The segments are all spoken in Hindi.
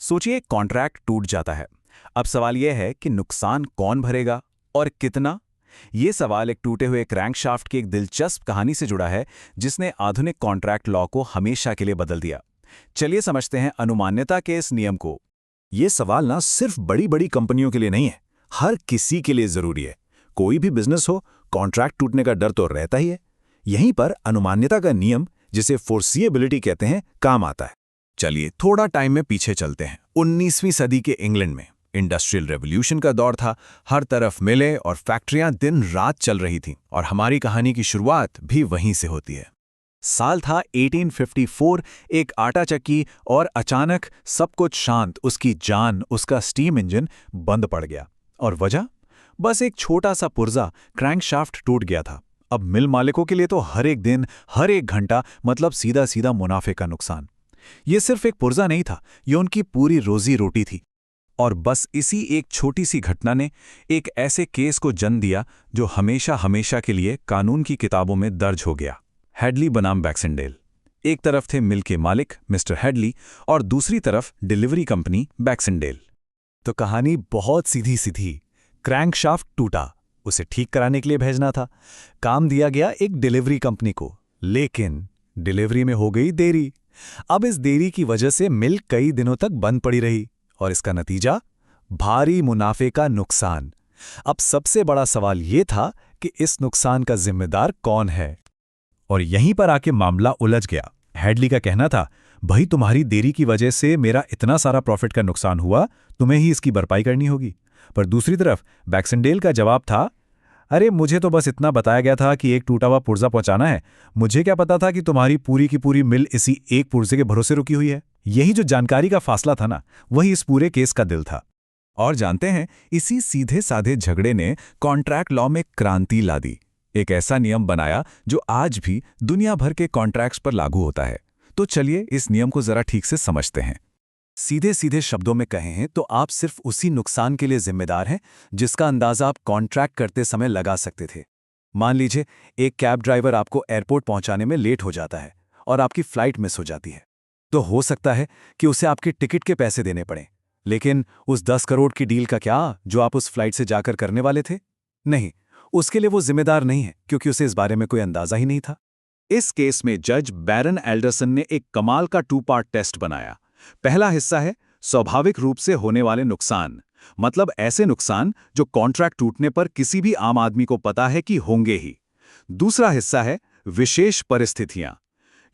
सोचिए कॉन्ट्रैक्ट टूट जाता है। अब सवाल यह है कि नुकसान कौन भरेगा और कितना। ये सवाल एक टूटे हुए क्रैंकशाफ्ट की एक दिलचस्प कहानी से जुड़ा है जिसने आधुनिक कॉन्ट्रैक्ट लॉ को हमेशा के लिए बदल दिया। चलिए समझते हैं अनुमान्यता के इस नियम को। ये सवाल ना सिर्फ बड़ी बड़ी कंपनियों के लिए नहीं है, हर किसी के लिए जरूरी है। कोई भी बिजनेस हो, कॉन्ट्रैक्ट टूटने का डर तो रहता ही है। यहीं पर अनुमान्यता का नियम, जिसे फोर्सिएबिलिटी कहते हैं, काम आता है। चलिए थोड़ा टाइम में पीछे चलते हैं। 19वीं सदी के इंग्लैंड में इंडस्ट्रियल रेवोल्यूशन का दौर था। हर तरफ मिलें और फैक्ट्रियां दिन रात चल रही थीं, और हमारी कहानी की शुरुआत भी वहीं से होती है। साल था 1854, एक आटा चक्की, और अचानक सब कुछ शांत। उसकी जान, उसका स्टीम इंजन बंद पड़ गया। और वजह? बस एक छोटा सा पुर्जा, क्रैंकशाफ्ट टूट गया था। अब मिल मालिकों के लिए तो हर एक दिन, हर एक घंटा मतलब सीधा सीधा मुनाफे का नुकसान। ये सिर्फ एक पुर्जा नहीं था, ये उनकी पूरी रोजी रोटी थी। और बस इसी एक छोटी सी घटना ने एक ऐसे केस को जन्म दिया जो हमेशा हमेशा के लिए कानून की किताबों में दर्ज हो गया। हेडली बनाम बैक्सनडेल। एक तरफ थे मिल के मालिक मिस्टर हेडली और दूसरी तरफ डिलीवरी कंपनी बैक्सनडेल। तो कहानी बहुत सीधी सी थी। क्रैंकशाफ्ट टूटा, उसे ठीक कराने के लिए भेजना था। काम दिया गया एक डिलीवरी कंपनी को, लेकिन डिलीवरी में हो गई देरी। अब इस देरी की वजह से मिल कई दिनों तक बंद पड़ी रही, और इसका नतीजा भारी मुनाफे का नुकसान। अब सबसे बड़ा सवाल यह था कि इस नुकसान का जिम्मेदार कौन है। और यहीं पर आके मामला उलझ गया। हेडली का कहना था, भाई तुम्हारी देरी की वजह से मेरा इतना सारा प्रॉफिट का नुकसान हुआ, तुम्हें ही इसकी भरपाई करनी होगी। पर दूसरी तरफ बैक्सनडेल का जवाब था, अरे मुझे तो बस इतना बताया गया था कि एक टूटा हुआ पुर्जा पहुंचाना है, मुझे क्या पता था कि तुम्हारी पूरी की पूरी मिल इसी एक पुर्जे के भरोसे रुकी हुई है। यही जो जानकारी का फासला था ना, वही इस पूरे केस का दिल था। और जानते हैं, इसी सीधे साधे झगड़े ने कॉन्ट्रैक्ट लॉ में क्रांति ला दी। एक ऐसा नियम बनाया जो आज भी दुनिया भर के कॉन्ट्रैक्ट्स पर लागू होता है। तो चलिए इस नियम को जरा ठीक से समझते हैं। सीधे सीधे शब्दों में कहें तो आप सिर्फ उसी नुकसान के लिए जिम्मेदार हैं जिसका अंदाजा आप कॉन्ट्रैक्ट करते समय लगा सकते थे। मान लीजिए एक कैब ड्राइवर आपको एयरपोर्ट पहुंचाने में लेट हो जाता है और आपकी फ्लाइट मिस हो जाती है। तो हो सकता है कि उसे आपके टिकट के पैसे देने पड़े, लेकिन उस 10 करोड़ की डील का क्या जो आप उस फ्लाइट से जाकर करने वाले थे? नहीं, उसके लिए वो जिम्मेदार नहीं है, क्योंकि उसे इस बारे में कोई अंदाजा ही नहीं था। इस केस में जज बैरन एल्डरसन ने एक कमाल का 2 पार्ट टेस्ट बनाया। पहला हिस्सा है स्वाभाविक रूप से होने वाले नुकसान, मतलब ऐसे नुकसान जो कॉन्ट्रैक्ट टूटने पर किसी भी आम आदमी को पता है कि होंगे ही। दूसरा हिस्सा है विशेष परिस्थितियां।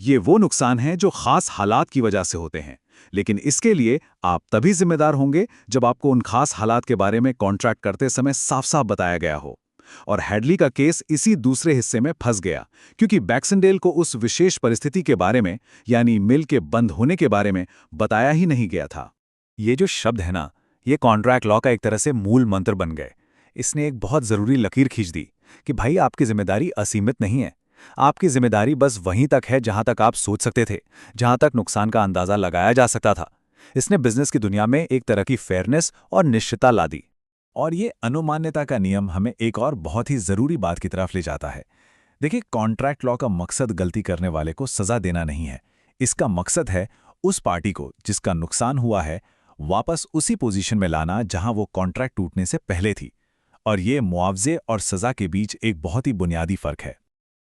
ये वो नुकसान हैं जो खास हालात की वजह से होते हैं, लेकिन इसके लिए आप तभी जिम्मेदार होंगे जब आपको उन खास हालात के बारे में कॉन्ट्रैक्ट करते समय साफ साफ बताया गया हो। और हेडली का केस इसी दूसरे हिस्से में फंस गया, क्योंकि बैक्सनडेल को उस विशेष परिस्थिति के बारे में, यानी मिल के बंद होने के बारे में बताया ही नहीं गया था। ये जो शब्द है ना, ये कॉन्ट्रैक्ट लॉ का एक तरह से मूल मंत्र बन गए। इसने एक बहुत जरूरी लकीर खींच दी कि भाई आपकी जिम्मेदारी असीमित नहीं है। आपकी जिम्मेदारी बस वहीं तक है जहां तक आप सोच सकते थे, जहां तक नुकसान का अंदाजा लगाया जा सकता था। इसने बिजनेस की दुनिया में एक तरह की फेयरनेस और निश्चितता ला दी। और ये अनुमान्यता का नियम हमें एक और बहुत ही जरूरी बात की तरफ ले जाता है। देखिए, कॉन्ट्रैक्ट लॉ का मकसद गलती करने वाले को सजा देना नहीं है। इसका मकसद है उस पार्टी को जिसका नुकसान हुआ है वापस उसी पोजीशन में लाना जहां वो कॉन्ट्रैक्ट टूटने से पहले थी। और ये मुआवजे और सजा के बीच एक बहुत ही बुनियादी फर्क है।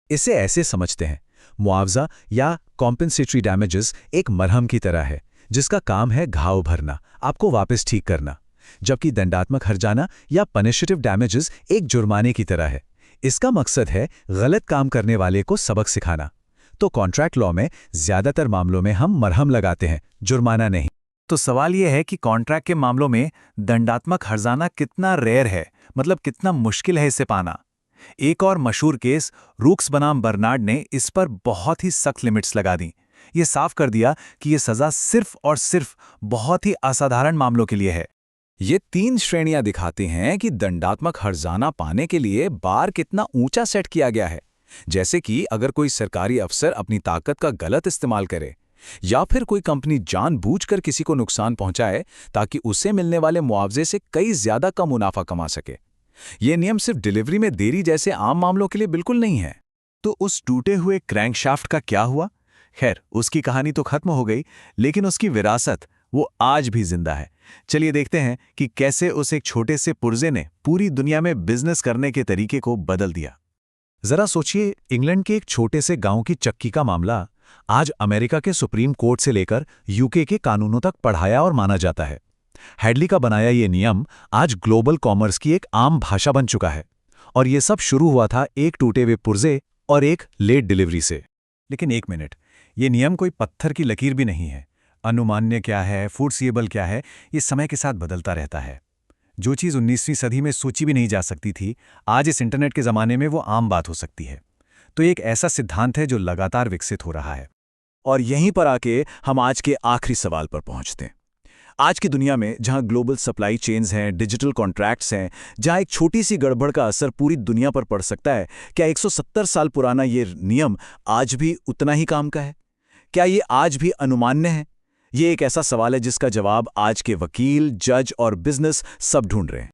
इसे ऐसे समझते हैं, मुआवजा या कॉम्पेंसेटरी डैमेजेस एक मरहम की तरह है जिसका काम है घाव भरना, आपको वापस ठीक करना, जबकि दंडात्मक हर्जाना या पनिशेटिव डैमेजेस एक जुर्माने की तरह है। इसका मकसद है गलत काम करने वाले को सबक सिखाना। तो कॉन्ट्रैक्ट लॉ में ज्यादातर मामलों में हम मरहम लगाते हैं, जुर्माना नहीं। तो सवाल यह है कि कॉन्ट्रैक्ट के मामलों में दंडात्मक हर्जाना कितना रेयर है, मतलब कितना मुश्किल है इसे पाना। एक और मशहूर केस रूक्स बनाम बर्नार्ड ने इस पर बहुत ही सख्त लिमिट्स लगा दी। ये साफ कर दिया कि यह सजा सिर्फ और सिर्फ बहुत ही असाधारण मामलों के लिए है। ये 3 श्रेणियां दिखाती हैं कि दंडात्मक हर्जाना पाने के लिए बार कितना ऊंचा सेट किया गया है। जैसे कि अगर कोई सरकारी अफसर अपनी ताकत का गलत इस्तेमाल करे, या फिर कोई कंपनी जानबूझकर किसी को नुकसान पहुंचाए ताकि उसे मिलने वाले मुआवजे से कई ज्यादा का मुनाफा कमा सके। ये नियम सिर्फ डिलीवरी में देरी जैसे आम मामलों के लिए बिल्कुल नहीं है। तो उस टूटे हुए क्रैंकशाफ्ट का क्या हुआ? खैर, उसकी कहानी तो खत्म हो गई, लेकिन उसकी विरासत वो आज भी जिंदा है। चलिए देखते हैं कि कैसे उस एक छोटे से पुर्जे ने पूरी दुनिया में बिजनेस करने के तरीके को बदल दिया। जरा सोचिए, इंग्लैंड के एक छोटे से गांव की चक्की का मामला आज अमेरिका के सुप्रीम कोर्ट से लेकर यूके के कानूनों तक पढ़ाया और माना जाता है। हेडली का बनाया ये नियम आज ग्लोबल कॉमर्स की एक आम भाषा बन चुका है। और ये सब शुरू हुआ था एक टूटे हुए पुर्जे और एक लेट डिलीवरी से। लेकिन एक मिनट, ये नियम कोई पत्थर की लकीर भी नहीं है। अनुमान्य क्या है, फोर्सिएबल क्या है, ये समय के साथ बदलता रहता है। जो चीज़ 19वीं सदी में सोची भी नहीं जा सकती थी, आज इस इंटरनेट के ज़माने में वो आम बात हो सकती है। तो एक ऐसा सिद्धांत है जो लगातार विकसित हो रहा है। और यहीं पर आके हम आज के आखिरी सवाल पर पहुंचते हैं। आज की दुनिया में जहां ग्लोबल सप्लाई चेन्स हैं, डिजिटल कॉन्ट्रैक्ट्स हैं, जहां एक छोटी सी गड़बड़ का असर पूरी दुनिया पर पड़ सकता है, क्या 170 साल पुराना ये नियम आज भी उतना ही काम का है? क्या ये आज भी अनुमान्य है? ये एक ऐसा सवाल है जिसका जवाब आज के वकील, जज और बिजनेस सब ढूंढ रहे हैं।